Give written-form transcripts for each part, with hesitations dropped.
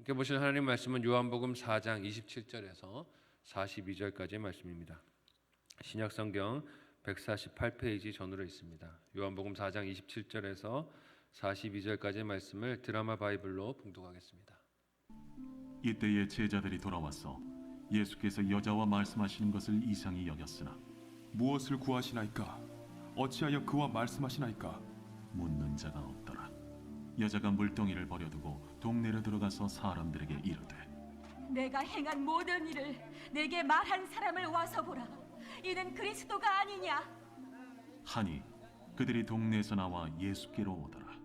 함께 보실 하나님 말씀은 요한복음 4장 27절에서 42절까지의 말씀입니다. 신약성경 148페이지 전으로 있습니다. 요한복음 4장 27절에서 42절까지의 말씀을 드라마 바이블로 봉독하겠습니다. 이때에 제자들이 돌아와서 예수께서 여자와 말씀하시는 것을 이상히 여겼으나 무엇을 구하시나이까? 어찌하여 그와 말씀하시나이까? 묻는 자가 없더라. 여자가 물동이를 버려두고 동네로 들어가서 사람들에게 이르되, 내가 행한 모든 일을 내게 말한 사람을 와서 보라. 이는 그리스도가 아니냐? 하니 그들이 동네에서 나와 예수께로 오더라.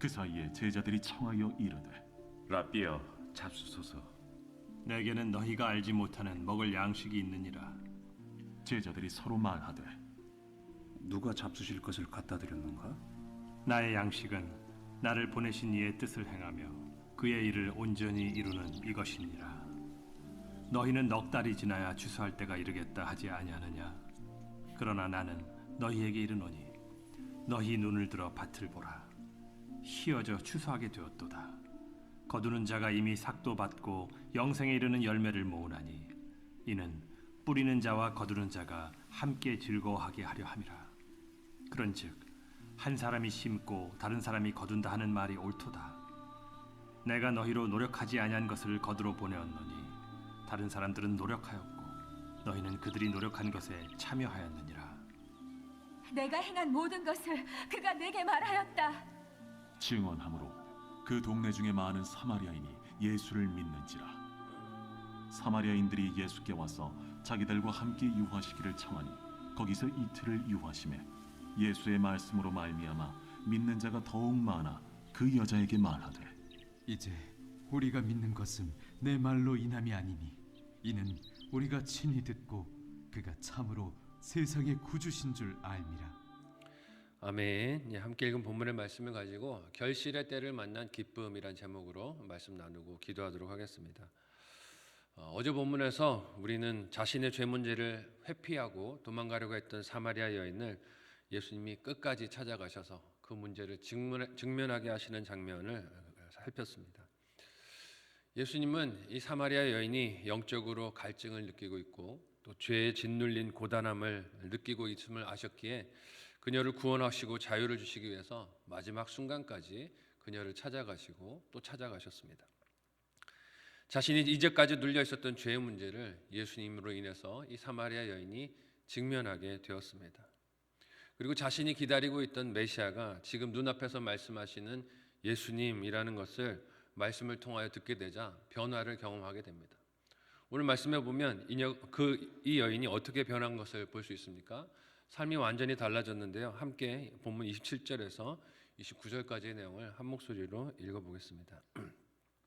그 사이에 제자들이 청하여 이르되, 라삐여, 잡수소서. 내게는 너희가 알지 못하는 먹을 양식이 있느니라. 제자들이 서로 말하되, 누가 잡수실 것을 갖다 드렸는가? 나의 양식은 나를 보내신 이의 뜻을 행하며 그의 일을 온전히 이루는 이것이니라. 너희는 넉 달이 지나야 추수할 때가 이르겠다 하지 아니하느냐? 그러나 나는 너희에게 이르노니 너희 눈을 들어 밭을 보라. 희어져 추수하게 되었도다. 거두는 자가 이미 삭도 받고 영생에 이르는 열매를 모으나니 이는 뿌리는 자와 거두는 자가 함께 즐거워하게 하려 함이라. 그런즉 한 사람이 심고 다른 사람이 거둔다 하는 말이 옳도다. 내가 너희로 노력하지 아니한 것을 거두러 보내었노니 다른 사람들은 노력하였고 너희는 그들이 노력한 것에 참여하였느니라. 내가 행한 모든 것을 그가 내게 말하였다. 증언함으로 그 동네 중에 많은 사마리아인이 예수를 믿는지라. 사마리아인들이 예수께 와서 자기들과 함께 유하시기를 청하니 거기서 이틀을 유하심에 예수의 말씀으로 말미암아 믿는 자가 더욱 많아 그 여자에게 말하되, 이제 우리가 믿는 것은 내 말로 인함이 아니니 이는 우리가 친히 듣고 그가 참으로 세상의 구주신 줄 알미라. 아멘. 함께 읽은 본문의 말씀을 가지고 결실의 때를 만난 기쁨이란 제목으로 말씀 나누고 기도하도록 하겠습니다. 어제 본문에서 우리는 자신의 죄 문제를 회피하고 도망가려고 했던 사마리아 여인을 예수님이 끝까지 찾아가셔서 그 문제를 직면하게 하시는 장면을 살폈습니다. 예수님은 이 사마리아 여인이 영적으로 갈증을 느끼고 있고 또 죄에 짓눌린 고단함을 느끼고 있음을 아셨기에 그녀를 구원하시고 자유를 주시기 위해서 마지막 순간까지 그녀를 찾아가시고 또 찾아가셨습니다. 자신이 이제까지 눌려 있었던 죄의 문제를 예수님으로 인해서 이 사마리아 여인이 직면하게 되었습니다. 그리고 자신이 기다리고 있던 메시아가 지금 눈앞에서 말씀하시는 예수님이라는 것을 말씀을 통하여 듣게 되자 변화를 경험하게 됩니다. 오늘 말씀해 보면 이 여인이 어떻게 변한 것을 볼 수 있습니까? 삶이 완전히 달라졌는데요. 함께 본문 27절에서 29절까지의 내용을 한 목소리로 읽어보겠습니다.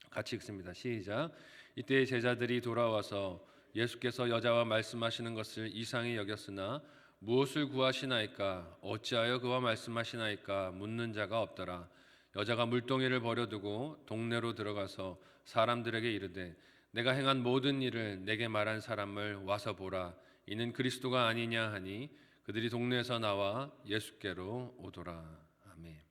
같이 읽습니다. 시작. 이때 제자들이 돌아와서 예수께서 여자와 말씀하시는 것을 이상히 여겼으나 무엇을 구하시나이까? 어찌하여 그와 말씀하시나이까? 묻는 자가 없더라. 여자가 물동이를 버려두고 동네로 들어가서 사람들에게 이르되, 내가 행한 모든 일을 내게 말한 사람을 와서 보라. 이는 그리스도가 아니냐 하니 그들이 동네에서 나와 예수께로 오더라. 아멘.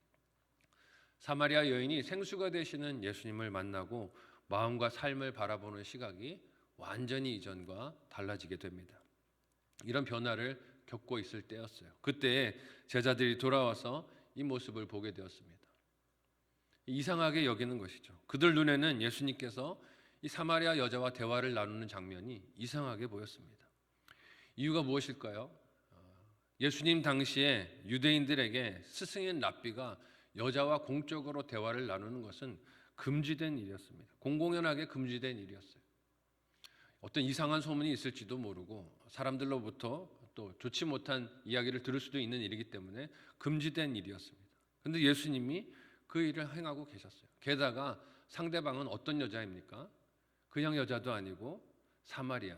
사마리아 여인이 생수가 되시는 예수님을 만나고 마음과 삶을 바라보는 시각이 완전히 이전과 달라지게 됩니다. 이런 변화를 겪고 있을 때였어요. 그때 제자들이 돌아와서 이 모습을 보게 되었습니다. 이상하게 여기는 것이죠. 그들 눈에는 예수님께서 이 사마리아 여자와 대화를 나누는 장면이 이상하게 보였습니다. 이유가 무엇일까요? 예수님 당시에 유대인들에게 스승인 랍비가 여자와 공적으로 대화를 나누는 것은 금지된 일이었습니다. 공공연하게 금지된 일이었어요. 어떤 이상한 소문이 있을지도 모르고 사람들로부터 또 좋지 못한 이야기를 들을 수도 있는 일이기 때문에 금지된 일이었습니다. 그런데 예수님이 그 일을 행하고 계셨어요. 게다가 상대방은 어떤 여자입니까? 그냥 여자도 아니고 사마리아,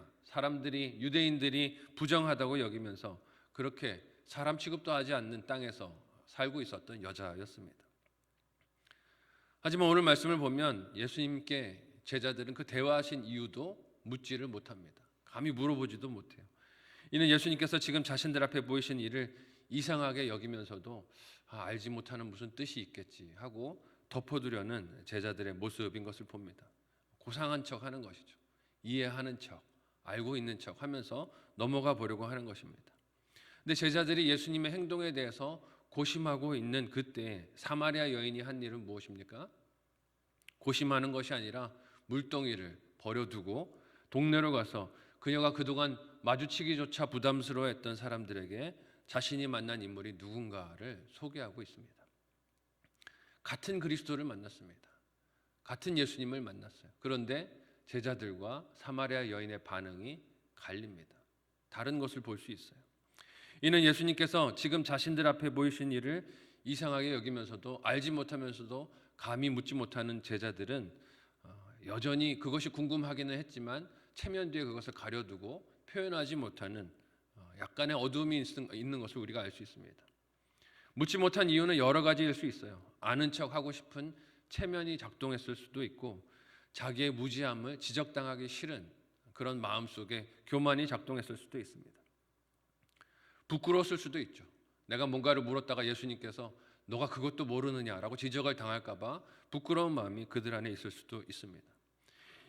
유대인들이 부정하다고 여기면서 그렇게 사람 취급도 하지 않는 땅에서 살고 있었던 여자였습니다. 하지만 오늘 말씀을 보면 예수님께 제자들은 그 대화하신 이유도 묻지를 못합니다. 감히 물어보지도 못해요. 이는 예수님께서 지금 자신들 앞에 보이신 일을 이상하게 여기면서도 알지 못하는 무슨 뜻이 있겠지 하고 덮어두려는 제자들의 모습인 것을 봅니다. 고상한 척 하는 것이죠. 이해하는 척, 알고 있는 척 하면서 넘어가 보려고 하는 것입니다. 근데 제자들이 예수님의 행동에 대해서 고심하고 있는 그때 사마리아 여인이 한 일은 무엇입니까? 고심하는 것이 아니라 물동이를 버려두고 동네로 가서 그녀가 그동안 마주치기조차 부담스러워했던 사람들에게 자신이 만난 인물이 누군가를 소개하고 있습니다. 같은 그리스도를 만났습니다. 같은 예수님을 만났어요. 그런데 제자들과 사마리아 여인의 반응이 갈립니다. 다른 것을 볼 수 있어요. 이는 예수님께서 지금 자신들 앞에 보이신 일을 이상하게 여기면서도 알지 못하면서도 감히 묻지 못하는 제자들은 여전히 그것이 궁금하기는 했지만 체면 뒤에 그것을 가려두고 표현하지 못하는 약간의 어두움이 있는 것을 우리가 알 수 있습니다. 묻지 못한 이유는 여러 가지일 수 있어요. 아는 척 하고 싶은 체면이 작동했을 수도 있고 자기의 무지함을 지적당하기 싫은 그런 마음속에 교만이 작동했을 수도 있습니다. 부끄러웠을 수도 있죠. 내가 뭔가를 물었다가 예수님께서 너가 그것도 모르느냐라고 지적을 당할까 봐 부끄러운 마음이 그들 안에 있을 수도 있습니다.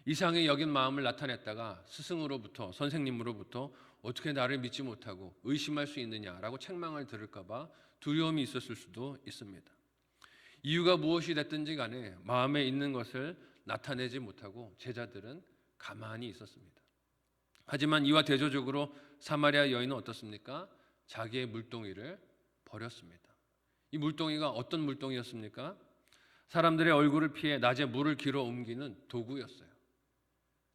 이상히 여긴 마음을 나타냈다가 스승으로부터 선생님으로부터 어떻게 나를 믿지 못하고 의심할 수 있느냐라고 책망을 들을까 봐 두려움이 있었을 수도 있습니다. 이유가 무엇이 됐든지 간에 마음에 있는 것을 나타내지 못하고 제자들은 가만히 있었습니다. 하지만 이와 대조적으로 사마리아 여인은 어떻습니까? 자기의 물동이를 버렸습니다. 이 물동이가 어떤 물동이였습니까? 사람들의 얼굴을 피해 낮에 물을 길어 옮기는 도구였어요.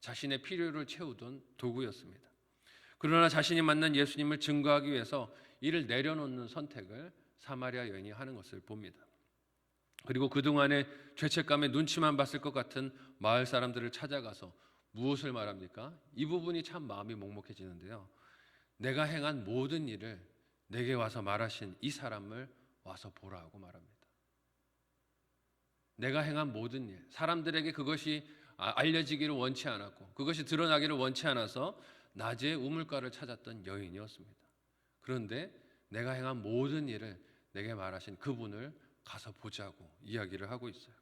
자신의 필요를 채우던 도구였습니다. 그러나 자신이 만난 예수님을 증거하기 위해서 이를 내려놓는 선택을 사마리아 여인이 하는 것을 봅니다. 그리고 그동안의 죄책감에 눈치만 봤을 것 같은 마을 사람들을 찾아가서 무엇을 말합니까? 이 부분이 참 마음이 먹먹해지는데요. 내가 행한 모든 일을 내게 와서 말하신 이 사람을 와서 보라고 말합니다. 내가 행한 모든 일, 사람들에게 그것이 알려지기를 원치 않았고 그것이 드러나기를 원치 않아서 낮에 우물가를 찾았던 여인이었습니다. 그런데 내가 행한 모든 일을 내게 말하신 그분을 가서 보자고 이야기를 하고 있어요.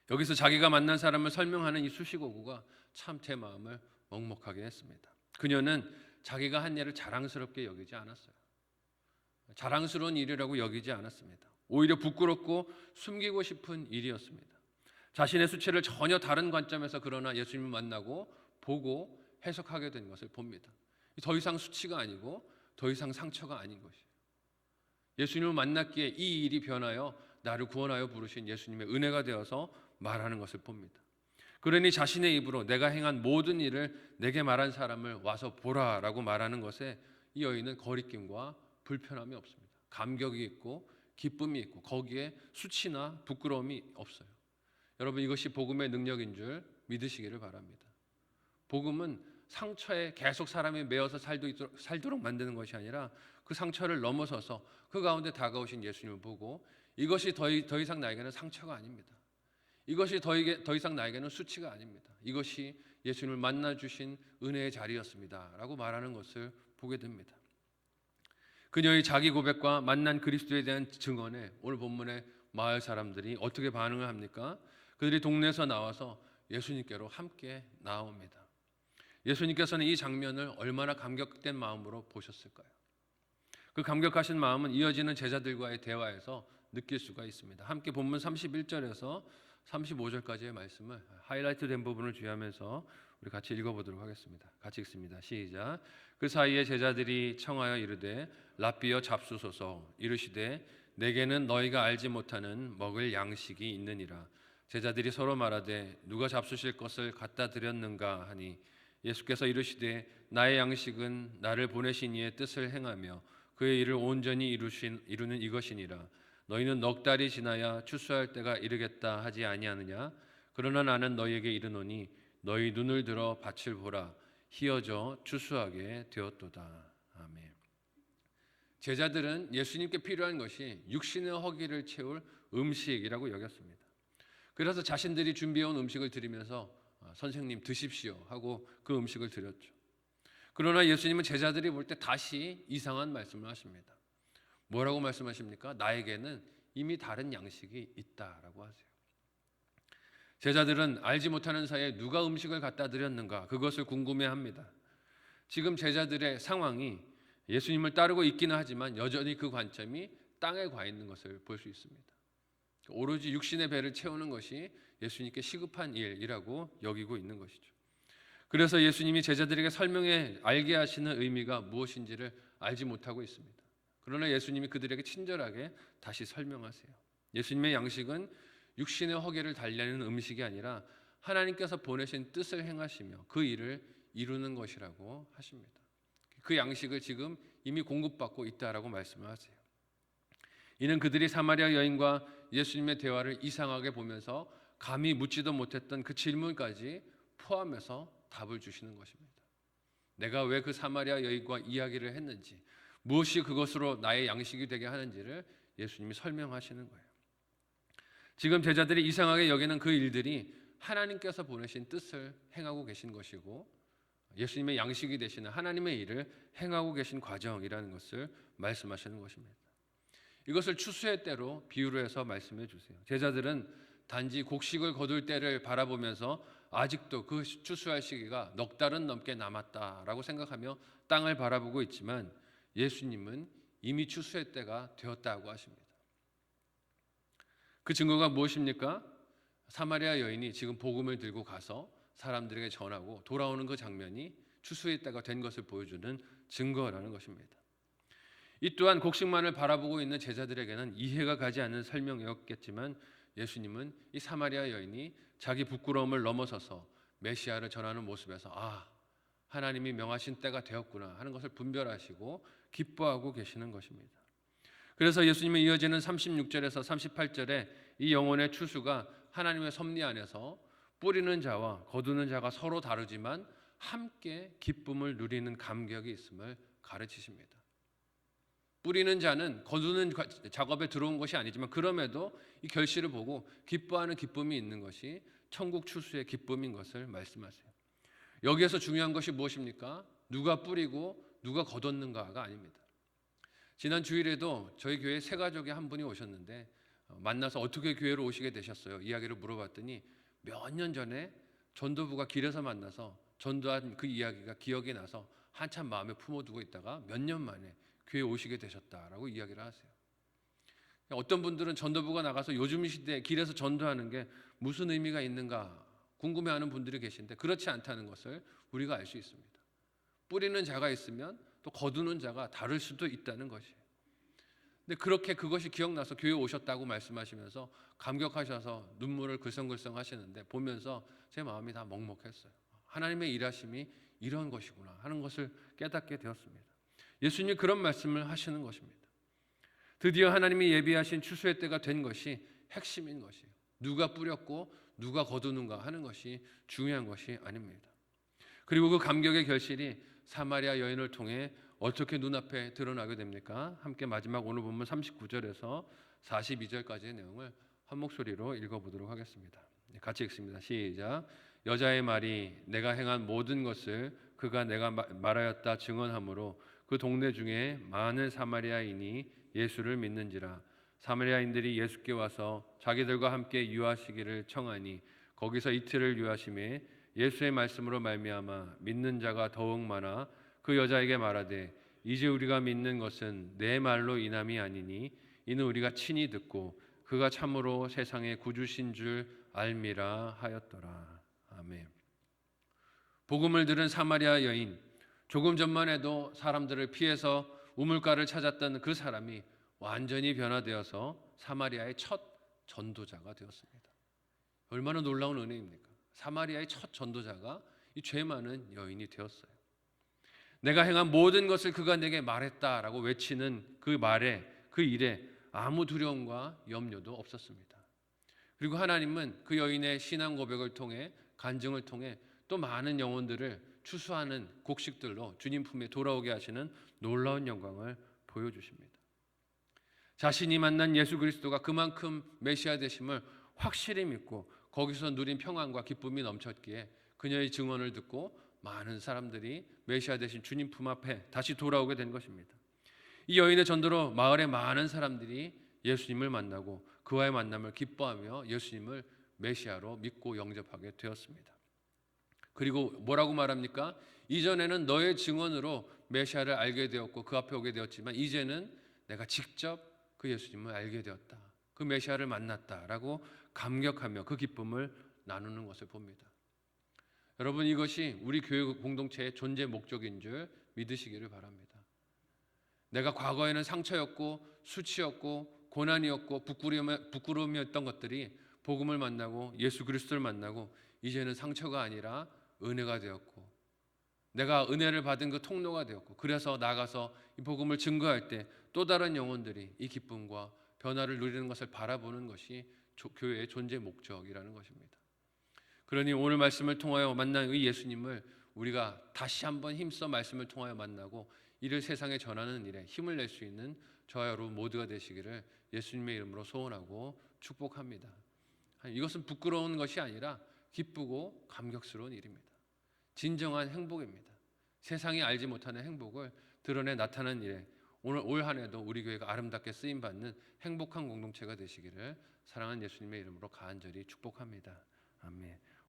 여기서 자기가 만난 사람을 설명하는 이 수식어구가 참 제 마음을 먹먹하게 했습니다. 그녀는 자기가 한 일을 자랑스럽게 여기지 않았어요. 자랑스러운 일이라고 여기지 않았습니다. 오히려 부끄럽고 숨기고 싶은 일이었습니다. 자신의 수치를 전혀 다른 관점에서 그러나 예수님을 만나고 보고 해석하게 된 것을 봅니다. 더 이상 수치가 아니고 더 이상 상처가 아닌 것이에요. 예수님을 만났기에 이 일이 변하여 나를 구원하여 부르신 예수님의 은혜가 되어서 말하는 것을 봅니다. 그러니 자신의 입으로 내가 행한 모든 일을 내게 말한 사람을 와서 보라라고 말하는 것에 이 여인은 거리낌과 불편함이 없습니다. 감격이 있고 기쁨이 있고 거기에 수치나 부끄러움이 없어요. 여러분 이것이 복음의 능력인 줄 믿으시기를 바랍니다. 복음은 상처에 계속 사람이 매여서 살도록 만드는 것이 아니라 그 상처를 넘어서서 그 가운데 다가오신 예수님을 보고 이것이 더 이상 나에게는 상처가 아닙니다. 이것이 더 이상 나에게는 수치가 아닙니다. 이것이 예수님을 만나주신 은혜의 자리였습니다 라고 말하는 것을 보게 됩니다. 그녀의 자기 고백과 만난 그리스도에 대한 증언에 오늘 본문의 마을 사람들이 어떻게 반응을 합니까? 그들이 동네에서 나와서 예수님께로 함께 나옵니다. 예수님께서는 이 장면을 얼마나 감격된 마음으로 보셨을까요? 그 감격하신 마음은 이어지는 제자들과의 대화에서 느낄 수가 있습니다. 함께 본문 31절에서 35절까지의 말씀을 하이라이트 된 부분을 주의하면서 우리 같이 읽어보도록 하겠습니다. 같이 읽습니다. 시작. 그 사이에 제자들이 청하여 이르되 랍비여 잡수소서. 이르시되 내게는 너희가 알지 못하는 먹을 양식이 있느니라. 제자들이 서로 말하되 누가 잡수실 것을 갖다 드렸는가 하니 예수께서 이르시되 나의 양식은 나를 보내신 이의 뜻을 행하며 그의 일을 온전히 이루는 이것이니라. 너희는 넉 달이 지나야 추수할 때가 이르겠다 하지 아니하느냐? 그러나 나는 너희에게 이르노니 너희 눈을 들어 밭을 보라. 희어져 추수하게 되었도다. 아멘. 제자들은 예수님께 필요한 것이 육신의 허기를 채울 음식이라고 여겼습니다. 그래서 자신들이 준비해온 음식을 드리면서 선생님 드십시오 하고 그 음식을 드렸죠. 그러나 예수님은 제자들이 볼 때 다시 이상한 말씀을 하십니다. 뭐라고 말씀하십니까? 나에게는 이미 다른 양식이 있다라고 하세요. 제자들은 알지 못하는 사이에 누가 음식을 갖다 드렸는가 그것을 궁금해합니다. 지금 제자들의 상황이 예수님을 따르고 있기는 하지만 여전히 그 관점이 땅에 가 있는 것을 볼 수 있습니다. 오로지 육신의 배를 채우는 것이 예수님께 시급한 일이라고 여기고 있는 것이죠. 그래서 예수님이 제자들에게 설명해 알게 하시는 의미가 무엇인지를 알지 못하고 있습니다. 그러나 예수님이 그들에게 친절하게 다시 설명하세요. 예수님의 양식은 육신의 허기를 달래는 음식이 아니라 하나님께서 보내신 뜻을 행하시며 그 일을 이루는 것이라고 하십니다. 그 양식을 지금 이미 공급받고 있다라고 말씀을 하세요. 이는 그들이 사마리아 여인과 예수님의 대화를 이상하게 보면서 감히 묻지도 못했던 그 질문까지 포함해서 답을 주시는 것입니다. 내가 왜 그 사마리아 여인과 이야기를 했는지, 무엇이 그것으로 나의 양식이 되게 하는지를 예수님이 설명하시는 거예요. 지금 제자들이 이상하게 여기는 그 일들이 하나님께서 보내신 뜻을 행하고 계신 것이고 예수님의 양식이 되시는 하나님의 일을 행하고 계신 과정이라는 것을 말씀하시는 것입니다. 이것을 추수의 때로 비유로 해서 말씀해 주세요. 제자들은 단지 곡식을 거둘 때를 바라보면서 아직도 그 추수할 시기가 넉 달은 넘게 남았다라고 생각하며 땅을 바라보고 있지만 예수님은 이미 추수의 때가 되었다고 하십니다. 그 증거가 무엇입니까? 사마리아 여인이 지금 복음을 들고 가서 사람들에게 전하고 돌아오는 그 장면이 추수의 때가 된 것을 보여주는 증거라는 것입니다. 이 또한 곡식만을 바라보고 있는 제자들에게는 이해가 가지 않는 설명이었겠지만 예수님은 이 사마리아 여인이 자기 부끄러움을 넘어서서 메시아를 전하는 모습에서 하나님이 명하신 때가 되었구나 하는 것을 분별하시고 기뻐하고 계시는 것입니다. 그래서 예수님은 이어지는 36절에서 38절에 이 영혼의 추수가 하나님의 섭리 안에서 뿌리는 자와 거두는 자가 서로 다르지만 함께 기쁨을 누리는 감격이 있음을 가르치십니다. 뿌리는 자는 거두는 작업에 들어온 것이 아니지만 그럼에도 이 결실을 보고 기뻐하는 기쁨이 있는 것이 천국 추수의 기쁨인 것을 말씀하세요. 여기에서 중요한 것이 무엇입니까? 누가 뿌리고 누가 거뒀는가가 아닙니다. 지난 주일에도 저희 교회 세 가족이 한 분이 오셨는데 만나서 어떻게 교회로 오시게 되셨어요? 이야기를 물어봤더니 몇 년 전에 전도부가 길에서 만나서 전도한 그 이야기가 기억이 나서 한참 마음에 품어두고 있다가 몇 년 만에 교회에 오시게 되셨다라고 이야기를 하세요. 어떤 분들은 전도부가 나가서 요즘 시대에 길에서 전도하는 게 무슨 의미가 있는가 궁금해하는 분들이 계신데 그렇지 않다는 것을 우리가 알 수 있습니다. 뿌리는 자가 있으면 또 거두는 자가 다를 수도 있다는 것이에요. 근데 그렇게 그것이 기억나서 교회에 오셨다고 말씀하시면서 감격하셔서 눈물을 글썽글썽 하시는데 보면서 제 마음이 다 먹먹했어요. 하나님의 일하심이 이런 것이구나 하는 것을 깨닫게 되었습니다. 예수님이 그런 말씀을 하시는 것입니다. 드디어 하나님이 예비하신 추수의 때가 된 것이 핵심인 것이에요. 누가 뿌렸고 누가 거두는가 하는 것이 중요한 것이 아닙니다. 그리고 그 감격의 결실이 사마리아 여인을 통해 어떻게 눈앞에 드러나게 됩니까? 함께 마지막 오늘 본문 39절에서 42절까지의 내용을 한 목소리로 읽어보도록 하겠습니다. 같이 읽습니다. 시작. 여자의 말이 내가 행한 모든 것을 그가 내가 말하였다 증언하므로 그 동네 중에 많은 사마리아인이 예수를 믿는지라. 사마리아인들이 예수께 와서 자기들과 함께 유하시기를 청하니 거기서 이틀을 유하심에 예수의 말씀으로 말미암아 믿는 자가 더욱 많아 그 여자에게 말하되 이제 우리가 믿는 것은 내 말로 인함이 아니니 이는 우리가 친히 듣고 그가 참으로 세상의 구주신 줄 알미라 하였더라. 아멘. 복음을 들은 사마리아 여인, 조금 전만 해도 사람들을 피해서 우물가를 찾았던 그 사람이 완전히 변화되어서 사마리아의 첫 전도자가 되었습니다. 얼마나 놀라운 은혜입니까? 사마리아의 첫 전도자가 이 죄 많은 여인이 되었어요. 내가 행한 모든 것을 그가 내게 말했다라고 외치는 그 말에, 그 일에 아무 두려움과 염려도 없었습니다. 그리고 하나님은 그 여인의 신앙 고백을 통해, 간증을 통해 또 많은 영혼들을 추수하는 곡식들로 주님 품에 돌아오게 하시는 놀라운 영광을 보여주십니다. 자신이 만난 예수 그리스도가 그만큼 메시아 되심을 확실히 믿고 거기서 누린 평안과 기쁨이 넘쳤기에 그녀의 증언을 듣고 많은 사람들이 메시아 되신 주님 품 앞에 다시 돌아오게 된 것입니다. 이 여인의 전도로 마을의 많은 사람들이 예수님을 만나고 그와의 만남을 기뻐하며 예수님을 메시아로 믿고 영접하게 되었습니다. 그리고 뭐라고 말합니까? 이전에는 너의 증언으로 메시아를 알게 되었고 그 앞에 오게 되었지만 이제는 내가 직접 그 예수님을 알게 되었다. 그 메시아를 만났다라고 감격하며 그 기쁨을 나누는 것을 봅니다. 여러분, 이것이 우리 교회 공동체의 존재 목적인 줄 믿으시기를 바랍니다. 내가 과거에는 상처였고 수치였고 고난이었고 부끄러움이었던 것들이 복음을 만나고 예수 그리스도를 만나고 이제는 상처가 아니라 은혜가 되었고 내가 은혜를 받은 그 통로가 되었고 그래서 나가서 이 복음을 증거할 때 또 다른 영혼들이 이 기쁨과 변화를 누리는 것을 바라보는 것이 교회의 존재 목적이라는 것입니다. 그러니 오늘 말씀을 통하여 만난 이 예수님을 우리가 다시 한번 힘써 말씀을 통하여 만나고 이를 세상에 전하는 일에 힘을 낼 수 있는 저와 여러분 모두가 되시기를 예수님의 이름으로 소원하고 축복합니다. 이것은 부끄러운 것이 아니라 기쁘고 감격스러운 일입니다. 진정한 행복입니다. 세상이 알지 못하는 행복을 드러내 나타나는 일에 오늘 올 한 해도 우리 교회가 아름답게 쓰임받는 행복한 공동체가 되시기를 사랑하는 예수님의 이름으로 간절히 축복합니다. 아멘.